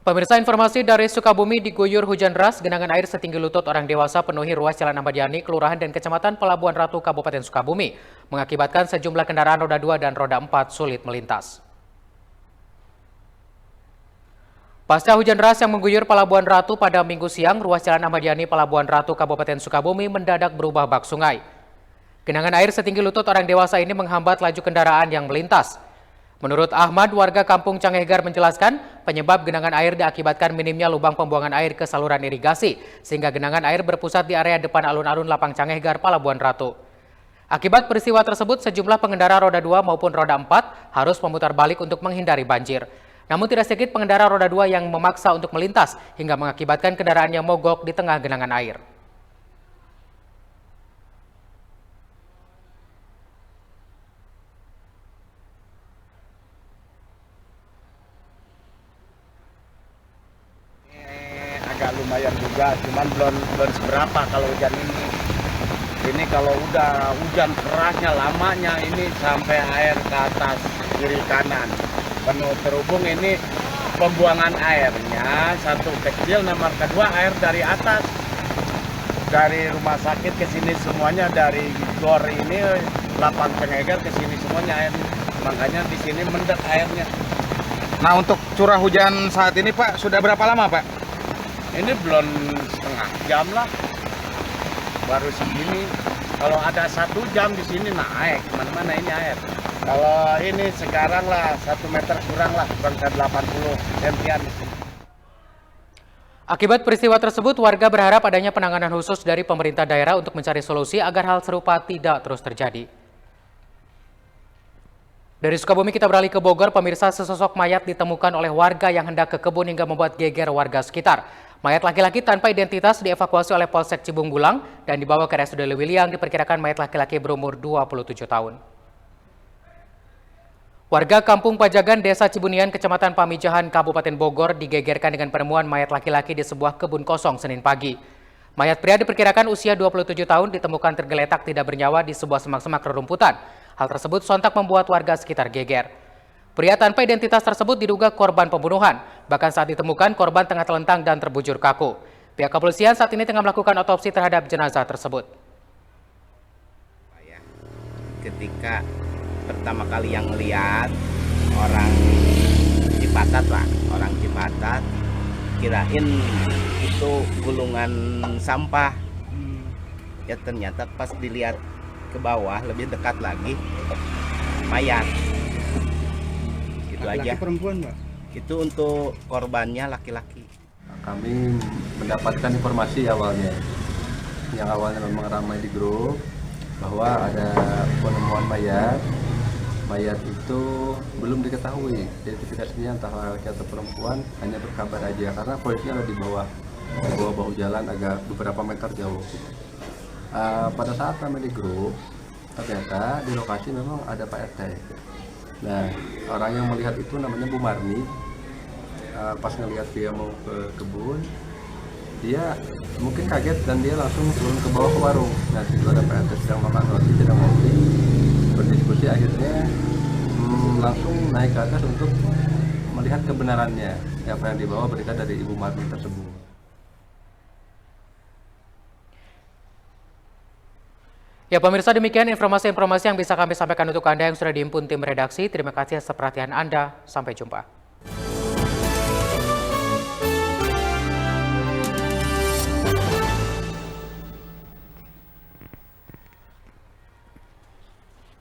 Pemirsa, informasi dari Sukabumi, diguyur hujan deras, genangan air setinggi lutut orang dewasa penuhi ruas Jalan Ahmad Yani, Kelurahan dan Kecamatan Pelabuhan Ratu, Kabupaten Sukabumi, mengakibatkan sejumlah kendaraan roda 2 dan roda 4 sulit melintas. Pasca hujan deras yang mengguyur Pelabuhan Ratu pada Minggu siang, ruas Jalan Ahmad Yani, Pelabuhan Ratu, Kabupaten Sukabumi mendadak berubah bak sungai. Genangan air setinggi lutut orang dewasa ini menghambat laju kendaraan yang melintas. Menurut Ahmad, warga kampung Canghegar menjelaskan penyebab genangan air diakibatkan minimnya lubang pembuangan air ke saluran irigasi, sehingga genangan air berpusat di area depan alun-alun Lapang Canghegar, Pelabuhan Ratu. Akibat peristiwa tersebut, sejumlah pengendara roda 2 maupun roda 4 harus memutar balik untuk menghindari banjir. Namun tidak sedikit pengendara roda 2 yang memaksa untuk melintas, hingga mengakibatkan kendaraannya mogok di tengah genangan air. Agak lumayan juga, cuman belum seberapa kalau hujan ini. Ini kalau udah hujan kerasnya, lamanya ini sampai air ke atas kiri kanan. Penuh terhubung ini pembuangan airnya, satu kecil, nomor kedua air dari atas. Dari rumah sakit ke sini semuanya, dari gor ini Lapang Canghegar ke sini semuanya air. Makanya di sini mendek airnya. Nah, untuk curah hujan saat ini Pak, sudah berapa lama Pak? Ini belum setengah jam lah, baru segini. Kalau ada 1 jam di sini naik, kemana-mana ini air. Kalau ini sekarang lah 1 meter kurang lah, bangsa 80 cm. Akibat peristiwa tersebut, warga berharap adanya penanganan khusus dari pemerintah daerah untuk mencari solusi agar hal serupa tidak terus terjadi. Dari Sukabumi kita beralih ke Bogor, pemirsa, sesosok mayat ditemukan oleh warga yang hendak ke kebun hingga membuat geger warga sekitar. Mayat laki-laki tanpa identitas dievakuasi oleh Polsek Cibung Bulang dan dibawa ke RSUD Lewiliang. Diperkirakan mayat laki-laki berumur 27 tahun. Warga Kampung Pajagan, Desa Cibunian, Kecamatan Pamijahan, Kabupaten Bogor digegerkan dengan penemuan mayat laki-laki di sebuah kebun kosong Senin pagi. Mayat pria diperkirakan usia 27 tahun ditemukan tergeletak tidak bernyawa di sebuah semak-semak rerumputan. Hal tersebut sontak membuat warga sekitar geger. Pria tanpa identitas tersebut diduga korban pembunuhan. Bahkan saat ditemukan, korban tengah telentang dan terbujur kaku. Pihak kepolisian saat ini tengah melakukan otopsi terhadap jenazah tersebut. Ketika pertama kali yang lihat orang Cipatat lah, orang Cipatat, kirain itu gulungan sampah. Ya ternyata pas dilihat ke bawah lebih dekat lagi mayat. Itu aja. Laki perempuan Pak? Itu untuk korbannya laki-laki. Kami mendapatkan informasi awalnya, yang awalnya memang ramai di grup, bahwa ada penemuan mayat. Mayat itu belum diketahui identifikasinya entah laki atau perempuan, hanya berkabar aja karena posisinya ada di bawah bahu jalan agak beberapa meter jauh. Pada saat kami di grup, ternyata di lokasi memang ada Pak RT. Nah, orang yang melihat itu namanya Bu Marni. Pas ngelihat dia mau ke kebun, dia mungkin kaget dan dia langsung turun ke bawah ke warung. Nah, situ ada Pak RT sedang makan roti, sedang ngopi, berdiskusi, akhirnya langsung naik ke atas untuk melihat kebenarannya apa yang dibawa berita dari Ibu Marni tersebut. Ya pemirsa, demikian informasi-informasi yang bisa kami sampaikan untuk Anda yang sudah dihimpun tim redaksi. Terima kasih atas perhatian Anda. Sampai jumpa.